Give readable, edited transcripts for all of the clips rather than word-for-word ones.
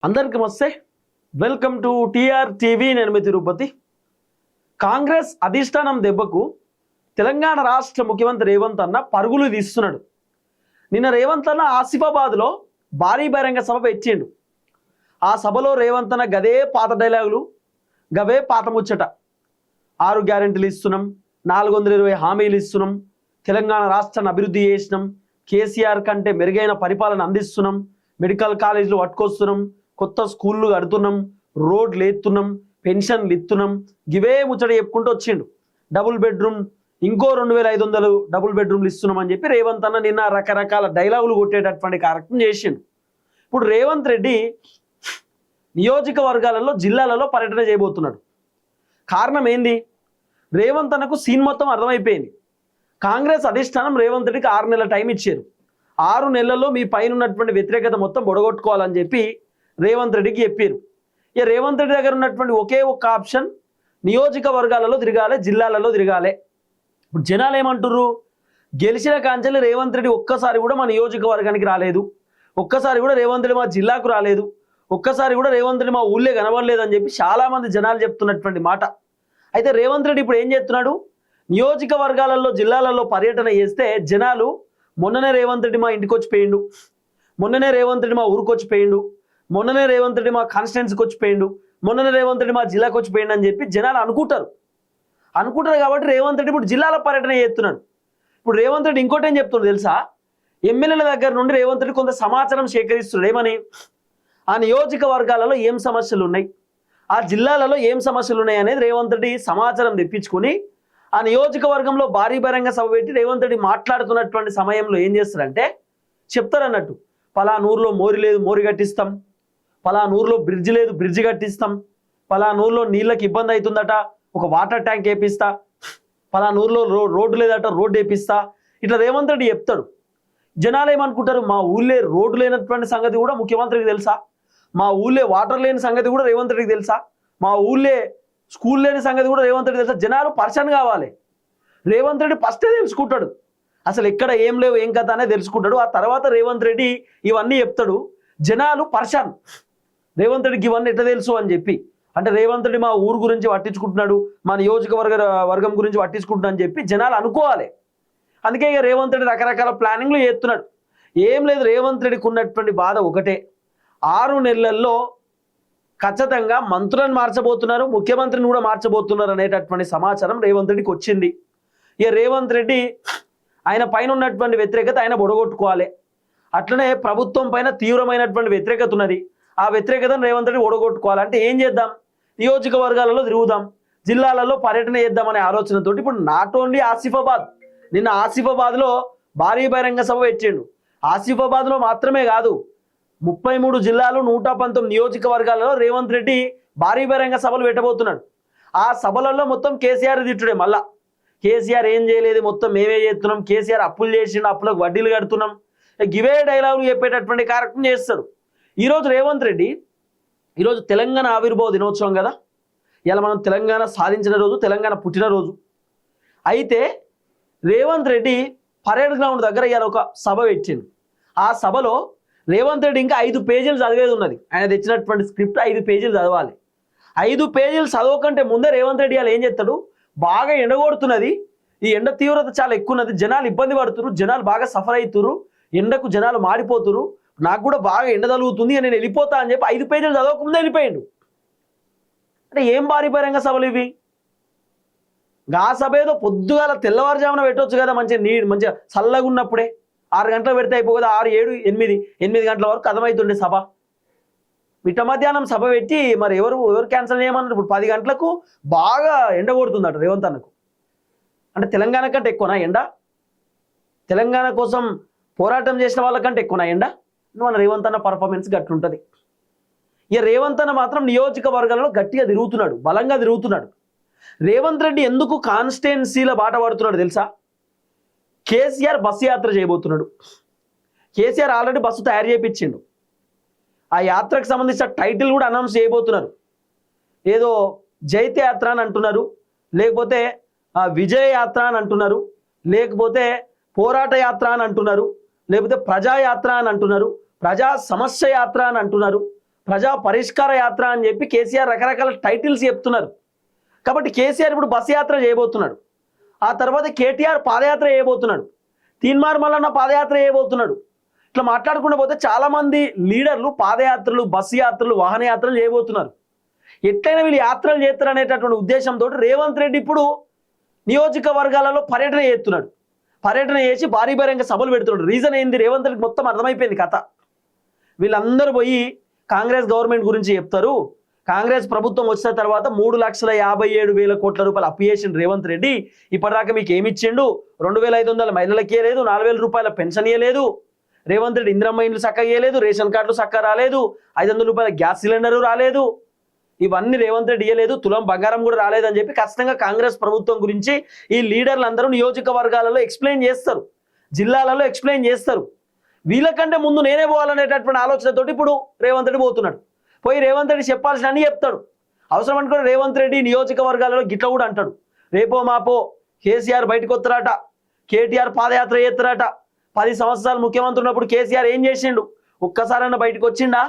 అందరికి నమస్తే. Welcome to TR TV. నేను మీ తిరుపతి. కాంగ్రెస్ అధిష్టానం దెబ్బకు తెలంగాణ రాష్ట్ర ముఖ్యమంత్రి రేవంత్ అన్న పరుగులు తీస్తున్నాడు. నిన్న రేవంత్ అన్న ఆసిఫాబాద్లో భారీ బహిరంగ సభ పెట్టిండు. ఆ సభలో రేవంత్ అన్న గదే పాత డైలాగులు, గవే పాత ముచ్చట. 6 గ్యారెంటీలు ఇస్తున్నాం, 420 హామీలు ఇస్తున్నాం, తెలంగాణ రాష్ట్రాన్ని అభివృద్ధి చేసినాం, కేసీఆర్ కంటే మెరుగైన పరిపాలన అందిస్తున్నాం, మెడికల్ కాలేజీలు పట్టుకొస్తున్నాం, కొత్త స్కూళ్ళు కడుతున్నాం, రోడ్లు ఎత్తున్నాం, పెన్షన్లు ఇస్తున్నాం, గివే ముచ్చట చెప్పుకుంటూ వచ్చిండు. డబుల్ బెడ్రూమ్, ఇంకో 2500 డబుల్ బెడ్రూమ్లు ఇస్తున్నాం అని చెప్పి రేవంత్ అన్న నిన్న రకరకాల డైలాగులు కొట్టేటటువంటి కార్యక్రమం చేసిండు. ఇప్పుడు రేవంత్ రెడ్డి నియోజకవర్గాలలో, జిల్లాలలో పర్యటన చేయబోతున్నాడు. కారణం ఏంది? రేవంత్ అన్నకు సీన్ మొత్తం అర్థమైపోయింది. కాంగ్రెస్ అధిష్టానం రేవంత్ రెడ్డికి 6 నెలల టైం ఇచ్చారు. 6 నెలల్లో మీ పైన ఉన్నటువంటి వ్యతిరేకత మొత్తం బొడగొట్టుకోవాలని చెప్పి రేవంత్ రెడ్డికి చెప్పారు. ఇక రేవంత్ రెడ్డి దగ్గర ఉన్నటువంటి ఒకే ఒక్క ఆప్షన్, నియోజకవర్గాలలో తిరగాలి, జిల్లాలలో తిరగాలి. ఇప్పుడు జనాలు ఏమంటుర్రు? గెలిచిన కాంచెల్లి రేవంత్ రెడ్డి ఒక్కసారి కూడా మా నియోజకవర్గానికి రాలేదు, ఒక్కసారి కూడా రేవంత్ రెడ్డి మా జిల్లాకు రాలేదు, ఒక్కసారి కూడా రేవంత్ రెడ్డి మా ఊళ్ళే కనబడలేదు అని చెప్పి చాలామంది జనాలు చెప్తున్నటువంటి మాట. అయితే రేవంత్ రెడ్డి ఇప్పుడు ఏం చేస్తున్నాడు? నియోజకవర్గాలలో, జిల్లాలలో పర్యటన చేస్తే జనాలు మొన్ననే రేవంత్ రెడ్డి మా ఇంటికి వచ్చి పోయిండు, మొన్ననే రేవంత్ రెడ్డి మా ఊరికి వచ్చి పోయిండు, మొన్ననే రేవంత్ రెడ్డి మా కాన్స్టిట్యున్సీకి వచ్చి పోయిండు, మొన్ననే రేవంత్ రెడ్డి మా జిల్లాకు వచ్చి పోయిండు అని చెప్పి జనాలు అనుకుంటారు కాబట్టి రేవంత్ రెడ్డి ఇప్పుడు జిల్లాల పర్యటన చేస్తున్నాడు. ఇప్పుడు రేవంత్ రెడ్డి ఇంకోటి ఏం చెప్తున్నాడు తెలుసా? ఎమ్మెల్యేల దగ్గర నుండి రేవంత్ రెడ్డి కొంత సమాచారం సేకరిస్తున్నాడు. ఏమని? ఆ నియోజకవర్గాలలో ఏం సమస్యలు ఉన్నాయి, ఆ జిల్లాలలో ఏం సమస్యలు ఉన్నాయి అనేది రేవంత్ రెడ్డి సమాచారం తెప్పించుకొని ఆ నియోజకవర్గంలో భారీ బహిరంగ సభ పెట్టి రేవంత్ రెడ్డి మాట్లాడుతున్నటువంటి సమయంలో ఏం చేస్తారంటే చెప్తారన్నట్టు, పలానూరులో మోరి లేదు, మోరి కట్టిస్తాం, పలానూరులో బ్రిడ్జ్ లేదు, బ్రిడ్జ్ కట్టిస్తాం, పలానూరులో నీళ్ళకి ఇబ్బంది అవుతుందట, ఒక వాటర్ ట్యాంక్ వేపిస్తా, పలానూరులో రోడ్డు లేదట, రోడ్డు వేపిస్తా, ఇట్లా రేవంత్ రెడ్డి చెప్తాడు. జనాలు ఏమనుకుంటారు? మా ఊళ్ళే రోడ్డు లేనటువంటి సంగతి కూడా ముఖ్యమంత్రికి తెలుసా, మా ఊళ్ళే వాటర్ లేని సంగతి కూడా రేవంత్ రెడ్డికి తెలుసా, మా ఊళ్ళే స్కూల్ లేని సంగతి కూడా రేవంత్ రెడ్డి తెలుసా? జనాలు పర్సన్ కావాలి. రేవంత్ రెడ్డి ఫస్టే తెలుసుకుంటాడు అసలు ఎక్కడ ఏం లేవు, ఏం కథ అనేది తెలుసుకుంటాడు. ఆ తర్వాత రేవంత్ రెడ్డి ఇవన్నీ చెప్తాడు. జనాలు పర్సన్, రేవంత్ రెడ్డికి ఇవన్నీ ఎట్లా తెలుసు అని చెప్పి. అంటే రేవంత్ రెడ్డి మా ఊరు గురించి పట్టించుకుంటున్నాడు, మా వర్గం గురించి పట్టించుకుంటున్నాడు అని చెప్పి జనాలు అనుకోవాలి. అందుకే ఇక రేవంత్ రెడ్డి రకరకాల ప్లానింగ్లు చేస్తున్నాడు. ఏం లేదు, రేవంత్ రెడ్డికి ఉన్నటువంటి బాధ ఒకటే, 6 నెలల్లో ఖచ్చితంగా మంత్రులను మార్చబోతున్నారు, ముఖ్యమంత్రిని కూడా మార్చబోతున్నారు అనేటటువంటి సమాచారం రేవంత్ రెడ్డికి వచ్చింది. ఇక రేవంత్ రెడ్డి ఆయన పైన ఉన్నటువంటి వ్యతిరేకత ఆయన బొడగొట్టుకోవాలి. అట్లనే ప్రభుత్వం పైన తీవ్రమైనటువంటి వ్యతిరేకత ఉన్నది, ఆ వ్యతిరేకతను రేవంత్ రెడ్డి ఓడగొట్టుకోవాలంటే ఏం చేద్దాం? నియోజకవర్గాలలో తిరుగుదాం, జిల్లాలలో పర్యటన చేద్దామనే ఆలోచనతో ఇప్పుడు నాట్ ఓన్లీ ఆసిఫాబాద్, నిన్న ఆసిఫాబాద్లో భారీ బహిరంగ సభ పెట్టిండు. ఆసిఫాబాద్లో మాత్రమే కాదు, 33 జిల్లాలు 119 నియోజకవర్గాలలో రేవంత్ రెడ్డి భారీ బహిరంగ సభలు పెట్టబోతున్నాడు. ఆ సభలలో మొత్తం కేసీఆర్ తిట్టుడే. మళ్ళా కేసీఆర్ ఏం చేయలేదు, మొత్తం మేమే చేస్తున్నాం, కేసీఆర్ అప్పులు చేసిండు, అప్పులకు వడ్డీలు కడుతున్నాం, గివే డైలాగులు చెప్పేటటువంటి కార్యక్రమం చేస్తాడు. ఈరోజు రేవంత్ రెడ్డి, ఈరోజు తెలంగాణ ఆవిర్భావ దినోత్సవం కదా, ఇలా మనం తెలంగాణ సాధించిన రోజు, తెలంగాణ పుట్టినరోజు. అయితే రేవంత్ రెడ్డి పరేడ్ గ్రౌండ్ దగ్గర ఇలా ఒక సభ పెట్టిండు. ఆ సభలో రేవంత్ రెడ్డి ఇంకా 5 పేజీలు చదివేది ఉన్నది. ఆయన తెచ్చినటువంటి స్క్రిప్ట్ 5 పేజీలు చదవాలి. 5 పేజీలు చదవకంటే ముందే రేవంత్ రెడ్డి అలా ఏం చేస్తాడు? బాగా ఎండగొడుతున్నది, ఈ ఎండ తీవ్రత చాలా ఎక్కువ ఉన్నది, జనాలు ఇబ్బంది పడుతున్నారు, జనాలు బాగా సఫర్ అవుతున్నారు, ఎండకు జనాలు మాడిపోతున్నారు, నాకు కూడా బాగా ఎండ తగులుతుంది, నేను వెళ్ళిపోతా అని చెప్పి 5 పేజీలు చదవకముందే వెళ్ళిపోయాడు. అంటే ఏం భారీ బహిరంగ సభలు ఇవి? గా సభ ఏదో పొద్దుగాల తెల్లవారుజామున పెట్టవచ్చు కదా, మంచిగా చల్లగా ఉన్నప్పుడే. 6 గంటలు పెడితే అయిపో కదా, 6, 7, 8 గంటల వరకు అర్థమవుతుండే సభ. మిట్ట మధ్యాహ్నం సభ పెట్టి మరి ఎవరు క్యాన్సిల్ చేయమన్నారు? ఇప్పుడు 10 గంటలకు బాగా ఎండ కొడుతుందట రేవంత్ అన్నకు. అంటే తెలంగాణ కంటే ఎక్కువనా ఎండ? తెలంగాణ కోసం పోరాటం చేసిన వాళ్ళకంటే ఎక్కువనా ఎండ? మన రేవంత్ అన్న పర్ఫార్మెన్స్ గట్టి ఉంటుంది. ఇక రేవంత్ అన్న మాత్రం నియోజకవర్గాలలో గట్టిగా తిరుగుతున్నాడు, బలంగా తిరుగుతున్నాడు. రేవంత్ రెడ్డి ఎందుకు కాన్స్టిట్యున్సీల బాట పడుతున్నాడు తెలుసా? కేసీఆర్ బస్సు యాత్ర చేయబోతున్నాడు. కేసీఆర్ ఆల్రెడీ బస్సు తయారు చేయించిండు. ఆ యాత్రకు సంబంధించిన టైటిల్ కూడా అనౌన్స్ చేయబోతున్నారు. ఏదో జైత్య యాత్ర అని అంటున్నారు, లేకపోతే విజయ యాత్ర అని అంటున్నారు, లేకపోతే పోరాట యాత్ర అని అంటున్నారు, లేకపోతే ప్రజాయాత్ర అని అంటున్నారు, ప్రజా సమస్య యాత్ర అని అంటున్నారు. ప్రజా పరిష్కార యాత్ర అని చెప్పి కేసీఆర్ రకరకాల టైటిల్స్ చెప్తున్నారు. కాబట్టి కేసీఆర్ ఇప్పుడు బస్ యాత్ర చేయబోతున్నాడు. ఆ తర్వాత కేటీఆర్ పాదయాత్ర చేయబోతున్నాడు. తీన్మార్ మల్లన్న పాదయాత్ర చేయబోతున్నాడు. ఇట్లా మాట్లాడుకుంటూ పోతే చాలామంది లీడర్లు పాదయాత్రలు, బస్సు యాత్రలు, వాహన యాత్రలు చేయబోతున్నారు. ఎట్లయినా వీళ్ళు యాత్రలు చేస్తారు అనేటటువంటి ఉద్దేశంతో రేవంత్ రెడ్డి ఇప్పుడు నియోజకవర్గాలలో పర్యటన చేస్తున్నాడు. పర్యటన చేసి భారీ బహిరంగ సభలు పెడుతున్నాడు. రీజన్ ఏంది? రేవంత్ రెడ్డికి మొత్తం అర్థమైపోయింది కథ. వీళ్ళందరూ పోయి కాంగ్రెస్ గవర్నమెంట్ గురించి చెప్తారు. కాంగ్రెస్ ప్రభుత్వం వచ్చిన తర్వాత 3,57,000 కోట్ల రూపాయలు అప్పు చేసిండు రేవంత్ రెడ్డి. ఇప్పటిదాకా మీకు ఏమి ఇచ్చిండు? 2,500 మహిళలకి ఇవ్వలేదు, 4,000 రూపాయల పెన్షన్ ఇవ్వలేదు. రేవంత్ రెడ్డి ఇందిరమ్మ ఇండ్లు చక్కగా ఇవ్వలేదు, రేషన్ కార్డులు చక్కగా రాలేదు, 500 రూపాయల గ్యాస్ సిలిండరు రాలేదు. ఇవన్నీ రేవంత్ రెడ్డి ఇవ్వలేదు, తులం బంగారం కూడా రాలేదని చెప్పి ఖచ్చితంగా కాంగ్రెస్ ప్రభుత్వం గురించి ఈ లీడర్లు అందరూ నియోజకవర్గాలలో ఎక్స్ప్లెయిన్ చేస్తారు, జిల్లాలలో ఎక్స్ప్లెయిన్ చేస్తారు. వీళ్ళకంటే ముందు నేనే పోవాలనేటటువంటి ఆలోచనతోటి ఇప్పుడు రేవంత్ రెడ్డి పోతున్నాడు. పోయి రేవంత్ రెడ్డి చెప్పాల్సిన అన్ని చెప్తాడు. అవసరం అనుకుని రేవంత్ రెడ్డి నియోజకవర్గాలలో గిట్ల కూడా అంటాడు. రేపో మాపో కేసీఆర్ బయటకు వస్తారట, కేటీఆర్ పాదయాత్ర చేస్తారట. 10 సంవత్సరాలు ముఖ్యమంత్రి ఉన్నప్పుడు కేసీఆర్ ఏం చేసిండు? ఒక్కసారైనా బయటకు వచ్చిండా?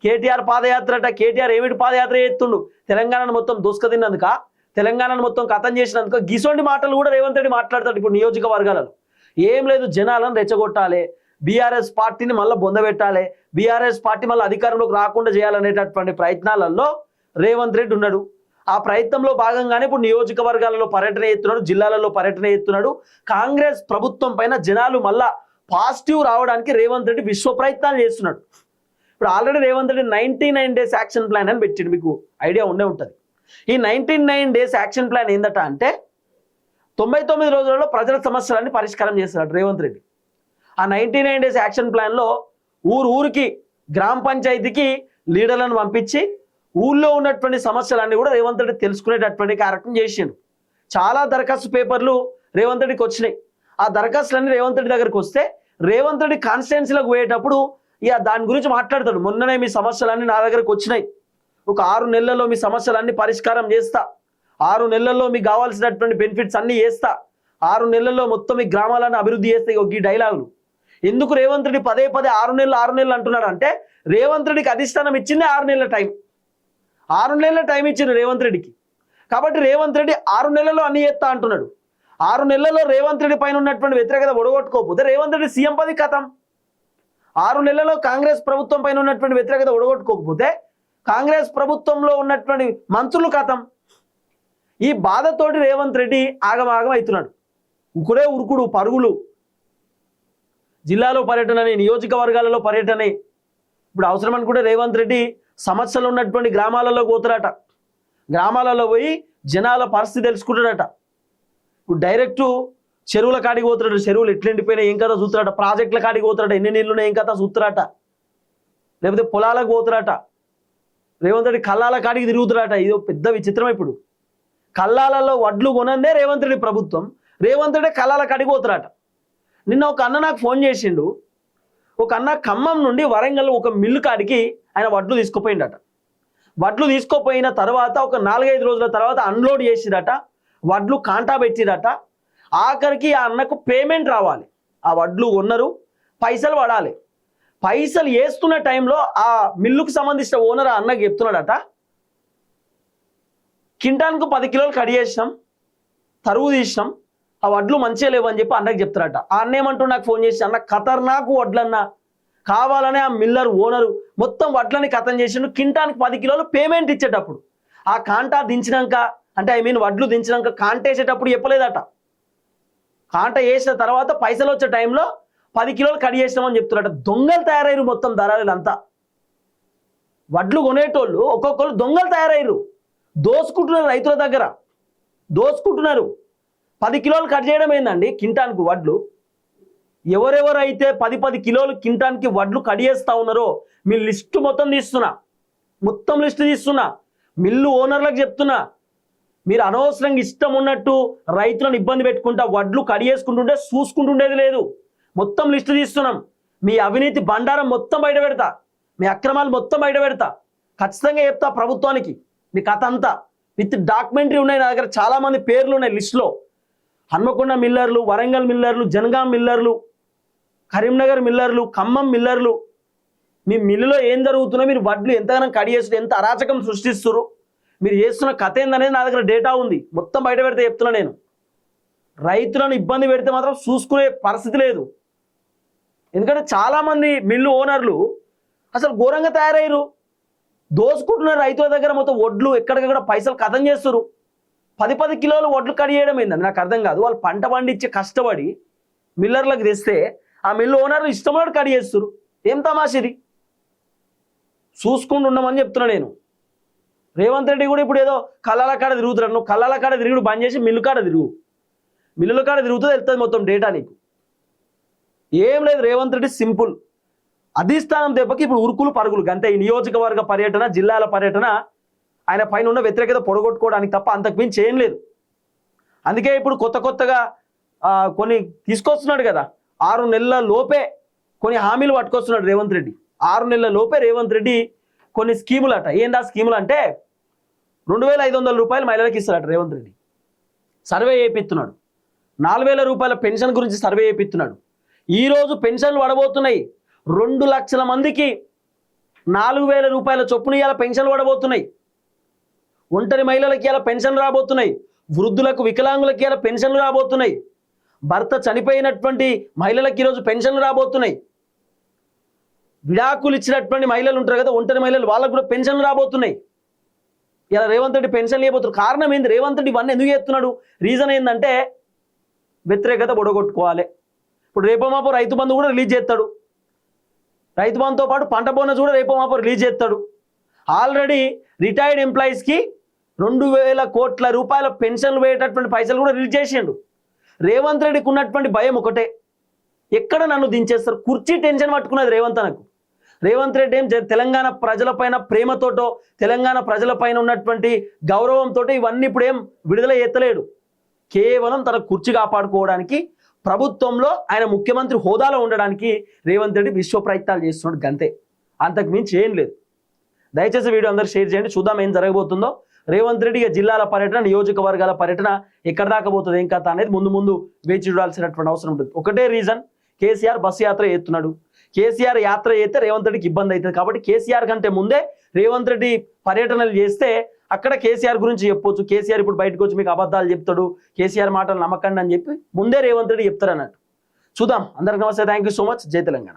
కేటీఆర్ పాదయాత్ర అట. కేటీఆర్ ఏమిటి పాదయాత్ర చేస్తుండు? తెలంగాణను మొత్తం దోసుక తిన్నందుక, తెలంగాణను మొత్తం కథం చేసినందుక గిసోంటి మాటలు కూడా రేవంత్ రెడ్డి మాట్లాడతాడు ఇప్పుడు నియోజకవర్గాలలో. ఏం లేదు, జనాలను రెచ్చగొట్టాలి, బీఆర్ఎస్ పార్టీని మళ్ళీ బొందబెట్టాలి, బీఆర్ఎస్ పార్టీ మళ్ళీ అధికారంలోకి రాకుండా చేయాలనేటటువంటి ప్రయత్నాలలో రేవంత్ రెడ్డి ఉన్నాడు. ఆ ప్రయత్నంలో భాగంగానే ఇప్పుడు నియోజకవర్గాలలో పర్యటన చేస్తున్నాడు, జిల్లాలలో పర్యటన చేస్తున్నాడు. కాంగ్రెస్ ప్రభుత్వం పైన జనాలు మళ్ళా పాజిటివ్ రావడానికి రేవంత్ రెడ్డి విశ్వ ప్రయత్నాలు చేస్తున్నాడు. ఇప్పుడు already Revanth Reddy 99 days action plan అని పెట్టిండు. మీకు ఐడియా ఉండే ఉంటుంది. ఈ 99 డేస్ యాక్షన్ ప్లాన్ ఏందట అంటే 99 రోజులలో ప్రజల సమస్యలన్నీ పరిష్కారం చేస్తున్నాడు రేవంత్ రెడ్డి. ఆ 99 డేస్ యాక్షన్ ప్లాన్లో ఊరికి గ్రామ పంచాయతీకి లీడర్లను పంపించి ఊళ్ళో ఉన్నటువంటి సమస్యలన్నీ కూడా రేవంత్ రెడ్డి తెలుసుకునేటటువంటి కార్యక్రమం చేసిండు. చాలా దరఖాస్తు పేపర్లు రేవంత్ రెడ్డికి వచ్చినాయి. ఆ దరఖాస్తులన్నీ రేవంత్ రెడ్డి దగ్గరికి వస్తే రేవంత్ రెడ్డి కాన్స్టిట్యున్సీలోకి పోయేటప్పుడు ఇక దాని గురించి మాట్లాడతాడు. మొన్ననే మీ సమస్యలన్నీ నా దగ్గరకు వచ్చినాయి, ఒక 6 నెలల్లో మీ సమస్యలన్నీ పరిష్కారం చేస్తా, 6 నెలల్లో మీకు కావాల్సినటువంటి బెనిఫిట్స్ అన్నీ చేస్తా, 6 నెలల్లో మొత్తం మీ గ్రామాలను అభివృద్ధి చేస్తే ఈ డైలాగులు. ఎందుకు రేవంత్ రెడ్డి పదే 6 నెలలు అంటున్నాడు అంటే రేవంత్ రెడ్డికి అధిష్టానం ఇచ్చింది 6 నెలల టైం. 6 నెలల టైం ఇచ్చింది రేవంత్ రెడ్డికి. కాబట్టి రేవంత్ రెడ్డి 6 నెలల్లో అన్ని చేస్తా అంటున్నాడు. 6 నెలల్లో రేవంత్ రెడ్డి పైన ఉన్నటువంటి వ్యతిరేకత ఒడగొట్టుకోకపోతే రేవంత్ రెడ్డి సీఎం పది కథం. 6 నెలల్లో కాంగ్రెస్ ప్రభుత్వం పైన ఉన్నటువంటి వ్యతిరేకత ఒడగొట్టుకోకపోతే కాంగ్రెస్ ప్రభుత్వంలో ఉన్నటువంటి మంత్రులు కథం. ఈ బాధతోటి రేవంత్ రెడ్డి ఆగమాగం అవుతున్నాడు. ఉకుడే ఉరుకుడు పరుగులు, జిల్లాలో పర్యటనని, నియోజకవర్గాలలో పర్యటనే. ఇప్పుడు అవసరం అనుకుంటే రేవంత్ రెడ్డి సమస్యలు ఉన్నటువంటి గ్రామాలలో పోతారట. గ్రామాలలో పోయి జనాల పరిస్థితి తెలుసుకుంటాడట. ఇప్పుడు డైరెక్టు చెరువుల కాడికి పోతాడు. చెరువులు ఎట్లా ఎండిపోయినా ఏం కథ చూస్తారట. ప్రాజెక్టుల కాడికి పోతారట, ఎన్ని నీళ్ళున్నా ఏం కథ చూస్తారట. లేకపోతే పొలాలకు పోతారట. రేవంత్ రెడ్డి కల్లాల కాడికి తిరుగుతారట. ఇది పెద్ద విచిత్రం. ఇప్పుడు కల్లాలలో వడ్లు కొనందే రేవంత్ రెడ్డి ప్రభుత్వం, రేవంత్ రెడ్డి కల్లాల కాడికి పోతారట. నిన్న ఒక అన్న నాకు ఫోన్ చేసిండు. ఒక అన్న ఖమ్మం నుండి వరంగల్ ఒక మిల్లు కాడికి ఆయన వడ్లు తీసుకుపోయిండట. వడ్లు తీసుకుపోయిన తర్వాత ఒక 4-5 రోజుల తర్వాత అన్లోడ్ చేసిరట. వడ్లు కాంటా పెట్టిరట. ఆఖరికి ఆ అన్నకు పేమెంట్ రావాలి. ఆ వడ్లు కొన్నారు, పైసలు పడాలి. పైసలు వేస్తున్న టైంలో ఆ మిల్లుకు సంబంధించిన ఓనర్ ఆ అన్నకు చెప్తున్నాడట, కింటానికి 10 కిలోలు కడి చేసినాం, తరువు తీసినాం, ఆ వడ్లు మంచిగా లేవు అని చెప్పి అన్నకు చెప్తారట. ఆ అన్న ఏమంటూ నాకు ఫోన్ చేసి, అన్న ఖతర్నాకు వడ్లన్నా, కావాలనే ఆ మిల్లర్ ఓనరు మొత్తం వడ్లని కథం చేసిండు. కింటానికి 10 కిలోలు పేమెంట్ ఇచ్చేటప్పుడు ఆ కాంటా దించినాక, అంటే వడ్లు దించినాక కాంట వేసేటప్పుడు చెప్పలేదట. కాంట వేసిన తర్వాత పైసలు వచ్చే టైంలో 10 కిలోలు కడి చేసినామని చెప్తున్నారట. దొంగలు తయారయ్యారు మొత్తం దళారులంతా. వడ్లు కొనేటోళ్ళు ఒక్కొక్కరు దొంగలు తయారయ్యారు. దోసుకుంటున్నారు, రైతుల దగ్గర దోసుకుంటున్నారు. 10 కిలోలు కట్ చేయడం ఏందండి కింటానికి వడ్లు? ఎవరెవరైతే 10 కిలోలు కింటానికి వడ్లు కడియేస్తా ఉన్నారో మీ లిస్టు మొత్తం తీస్తున్నా, మొత్తం లిస్టు తీస్తున్నా, మిల్లు ఓనర్లకు చెప్తున్నా. మీరు అనవసరంగా ఇష్టం ఉన్నట్టు రైతులను ఇబ్బంది పెట్టుకుంటా వడ్లు కడియేసుకుంటుంటే చూసుకుంటుండేది లేదు. మొత్తం లిస్టు తీస్తున్నాం. మీ అవినీతి బండారం మొత్తం బయట పెడతా, మీ అక్రమాలు మొత్తం బయట పెడతా. ఖచ్చితంగా చెప్తా ప్రభుత్వానికి మీ కథ అంతా. విత్ డాక్యుమెంటరీ ఉన్నాయి నా దగ్గర, చాలామంది పేర్లు ఉన్నాయి లిస్టులో. హన్మకొండ మిల్లర్లు, వరంగల్ మిల్లర్లు, జనగాం మిల్లర్లు, కరీంనగర్ మిల్లర్లు, ఖమ్మం మిల్లర్లు, మీ మిల్లులో ఏం జరుగుతుందో, మీరు వడ్లు ఎంతగానో కడిగేస్తారు, ఎంత అరాచకం సృష్టిస్తున్నారు, మీరు చేస్తున్న కథ ఏందనేది నా దగ్గర డేటా ఉంది, మొత్తం బయట పెడితే చెప్తున్నా నేను. రైతులను ఇబ్బంది పెడితే మాత్రం చూసుకునే పరిస్థితి లేదు. ఎందుకంటే చాలామంది మిల్లు ఓనర్లు అసలు ఘోరంగా తయారయ్యారు, దోసుకుంటున్నారు రైతుల దగ్గర మొత్తం వడ్లు ఎక్కడికక్కడ పైసలు కథం చేస్తారు. 10 కిలోలు వడ్లు కడిగేయడం ఏందండి నాకు అర్థం కాదు. వాళ్ళు పంట పండించి కష్టపడి మిల్లర్లకు తెస్తే ఆ మిల్లు ఓనర్లు ఇష్టమైన కడిగేస్తారు. ఏం తమాషిది, చూసుకుంటూ ఉండమని చెప్తున్నా నేను. రేవంత్ రెడ్డి కూడా ఇప్పుడు ఏదో కళ్ళల కాడ తిరుగుతున్నాడు. నువ్వు కళ్ళల కాడ తిరుగుడు బంద్ చేసి మిల్లు కాడ తిరుగు, మిల్లుల కాడ తిరుగుతుంది, వెళ్తుంది మొత్తం డేటా నీకు. ఏం లేదు, రేవంత్ రెడ్డి సింపుల్ అధిష్టానం దెబ్బకి ఇప్పుడు ఉరుకులు పరుగులు అంతే. ఈ నియోజకవర్గ పర్యటన, జిల్లాల పర్యటన ఆయన పైన ఉన్న వ్యతిరేకత పొడగొట్టుకోవడానికి తప్ప అంతకు మించి ఏం లేదు. అందుకే ఇప్పుడు కొత్తగా కొన్ని తీసుకొస్తున్నాడు కదా, 6 నెలల లోపే కొన్ని హామీలు పట్టుకొస్తున్నాడు రేవంత్ రెడ్డి. 6 నెలల లోపే రేవంత్ రెడ్డి కొన్ని స్కీములు అట. ఏందా స్కీములు అంటే 2500 రూపాయలు మహిళలకు ఇస్తాడట రేవంత్ రెడ్డి. సర్వే చేపిస్తున్నాడు. 4000 రూపాయల పెన్షన్ గురించి సర్వే చేపిస్తున్నాడు. ఈరోజు పెన్షన్లు పడబోతున్నాయి. 2 లక్షల మందికి 4000 రూపాయల చొప్పున ఇవాళ పెన్షన్లు పడబోతున్నాయి. ఒంటరి మహిళలకి ఇలా పెన్షన్లు రాబోతున్నాయి. వృద్ధులకు, వికలాంగులకి ఇలా పెన్షన్లు రాబోతున్నాయి. భర్త చనిపోయినటువంటి మహిళలకి ఈరోజు పెన్షన్లు రాబోతున్నాయి. విడాకులు ఇచ్చినటువంటి మహిళలు ఉంటారు కదా, ఒంటరి మహిళలు, వాళ్ళకు కూడా పెన్షన్లు రాబోతున్నాయి. ఇలా రేవంత్ రెడ్డి పెన్షన్లు ఇవ్వబోతున్నారు. కారణం ఏంది? రేవంత్ రెడ్డి ఇవన్నీ ఎందుకు చేస్తున్నాడు? రీజన్ ఏంటంటే వ్యతిరేకత బొడగొట్టుకోవాలి. ఇప్పుడు రేపో మాపో రైతు బంధు కూడా రిలీజ్ చేస్తాడు. రైతు బంధుతో పాటు పంట బోనస్ కూడా రేపో మాపో రిలీజ్ చేస్తాడు. ఆల్రెడీ రిటైర్డ్ ఎంప్లాయీస్కి 2000 కోట్ల రూపాయల పెన్షన్లు వేయేటటువంటి పైసలు కూడా రిలీజ్ చేసిండు. రేవంత్ రెడ్డికి ఉన్నటువంటి భయం ఒకటే, ఎక్కడ నన్ను దించేస్తారు. కుర్చీ టెన్షన్ పట్టుకున్నది రేవంత్ రెడ్డి ఏం తెలంగాణ ప్రజలపైన ప్రేమతోటో, తెలంగాణ ప్రజలపైన ఉన్నటువంటి గౌరవంతో ఇవన్నీ ఇప్పుడు ఏం విడుదల ఎత్తలేడు. కేవలం తన కుర్చీ కాపాడుకోవడానికి, ప్రభుత్వంలో ఆయన ముఖ్యమంత్రి హోదాలో ఉండడానికి రేవంత్ రెడ్డి విశ్వ ప్రయత్నాలు చేస్తున్నాడు గంతే, అంతకు మించి ఏం లేదు. దయచేసి వీడియో అందరూ షేర్ చేయండి, చూద్దాం ఏం జరగబోతుందో. రేవంత్ రెడ్డి జిల్లాల పర్యటన, నియోజకవర్గాల పర్యటన ఎక్కడ దాకా పోతుంది, ఏం కథ అనేది ముందు వేచి చూడాల్సినటువంటి అవసరం ఉంటుంది. ఒకటే రీజన్, కేసీఆర్ బస్సు యాత్ర చేస్తున్నాడు. కేసీఆర్ యాత్ర చేస్తే రేవంత్ రెడ్డికి ఇబ్బంది అవుతుంది. కాబట్టి కేసీఆర్ కంటే ముందే రేవంత్ రెడ్డి పర్యటనలు చేస్తే అక్కడ కేసీఆర్ గురించి చెప్పొచ్చు. కేసీఆర్ ఇప్పుడు బయటకు వచ్చి మీకు అబద్ధాలు చెప్తాడు, కేసీఆర్ మాటలు నమ్మకండి అని చెప్పి ముందే రేవంత్ రెడ్డి చెప్తారు అన్నట్టు. చూద్దాం. అందరికి నమస్తే, థ్యాంక్ యూ సో మచ్. జై తెలంగాణ.